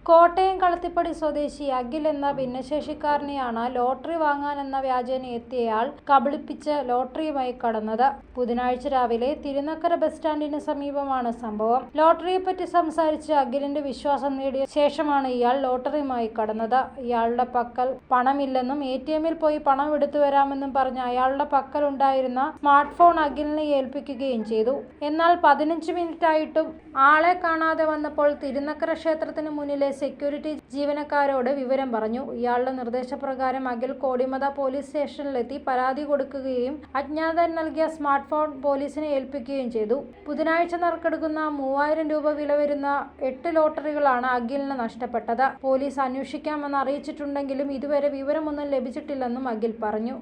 കോട്ടയം കളത്തിപ്പടി സ്വദേശി അഖിൽ എന്ന ഭിന്നശേഷിക്കാരനെയാണ് ലോട്ടറി വാങ്ങാനെന്ന വ്യാജേന എത്തിയയാൾ കബളിപ്പിച്ച് ലോട്ടറിയുമായി കടന്നത്. ബുധനാഴ്ച രാവിലെ തിരുനക്കര ബസ് സ്റ്റാൻഡിന് സമീപമാണ് സംഭവം. ലോട്ടറിയെപ്പറ്റി സംസാരിച്ച് അഖിലിന്റെ വിശ്വാസം നേടിയ ശേഷമാണ് ഇയാൾ ലോട്ടറിയുമായി കടന്നത്. ഇയാളുടെ പക്കൽ പണമില്ലെന്നും ATMിൽ പോയി പണം എടുത്തു വരാമെന്നും പറഞ്ഞ് അയാളുടെ പക്കലുണ്ടായിരുന്ന സ്മാർട്ട് ഫോൺ അഖിലിനെ ഏൽപ്പിക്കുകയും ചെയ്തു. എന്നാൽ 15 മിനിറ്റായിട്ടും ആളെ കാണാതെ വന്നപ്പോൾ തിരുനക്കര ക്ഷേത്രത്തിന് മുന്നിലെ സെക്യൂരിറ്റി ജീവനക്കാരോട് വിവരം പറഞ്ഞു. ഇയാളുടെ നിർദ്ദേശപ്രകാരം അഖിൽ കോടിമത പോലീസ് സ്റ്റേഷനിലെത്തി പരാതി കൊടുക്കുകയും അജ്ഞാതൻ നൽകിയ സ്മാർട്ട് ഫോൺ പോലീസിനെ ഏൽപ്പിക്കുകയും ചെയ്തു. ബുധനാഴ്ച നറുക്കെടുക്കുന്ന 3000 രൂപ വില വരുന്ന 8 ലോട്ടറികളാണ് അഖിലിന് നഷ്ടപ്പെട്ടത്. പോലീസ് അന്വേഷിക്കാമെന്ന് അറിയിച്ചിട്ടുണ്ടെങ്കിലും ഇതുവരെ വിവരമൊന്നും ലഭിച്ചിട്ടില്ലെന്നും അഖിൽ പറഞ്ഞു.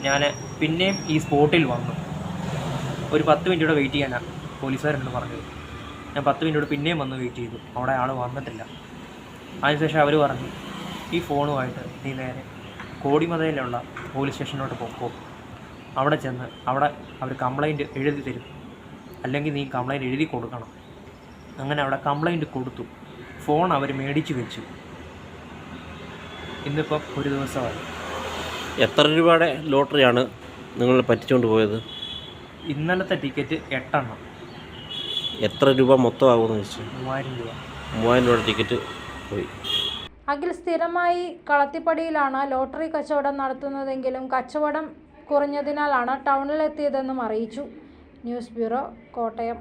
ഞാൻ പിന്നെയും ഈ സ്പോട്ടിൽ വന്നു. ഒരു 10 മിനിറ്റ് വെയിറ്റ് ചെയ്യാനാണ് പോലീസുകാരെന്ന് പറഞ്ഞത്. ഞാൻ 10 മിനിറ്റ് പിന്നെയും വന്ന് വെയിറ്റ് ചെയ്തു. അവിടെ ആൾ വന്നിട്ടില്ല. അതിനുശേഷം അവർ പറഞ്ഞു, ഈ ഫോണുമായിട്ട് നീ നേരെ കോടിമതയിലുള്ള പോലീസ് സ്റ്റേഷനിലോട്ട് പോകും. അവിടെ ചെന്ന് അവിടെ അവർ കംപ്ലയിൻറ്റ് എഴുതി തരും, അല്ലെങ്കിൽ നീ കംപ്ലയിൻറ്റ് എഴുതി കൊടുക്കണം. അങ്ങനെ അവിടെ കംപ്ലയിൻറ്റ് കൊടുത്തു. ഫോൺ അവർ മേടിച്ച് വെച്ചു. ഇന്നിപ്പം ഒരു ദിവസമായി. എത്ര രൂപയുടെ ലോട്ടറിയാണ് നിങ്ങൾ പറ്റിച്ചുകൊണ്ട് പോയത്? ഇന്നലത്തെ ടിക്കറ്റ് 8 എണ്ണം. എത്ര രൂപ മൊത്തം ആകുമെന്ന് വെച്ചു? 3000 രൂപ. 3000 രൂപയുടെ ടിക്കറ്റ് പോയി. അഖിൽ സ്ഥിരമായി കളത്തിപ്പടിയിലാണ് ലോട്ടറി കച്ചവടം നടത്തുന്നതെങ്കിലും കച്ചവടം കുറഞ്ഞതിനാലാണ് ടൗണിലെത്തിയതെന്നും അറിയിച്ചു. News bureau, Kottayam.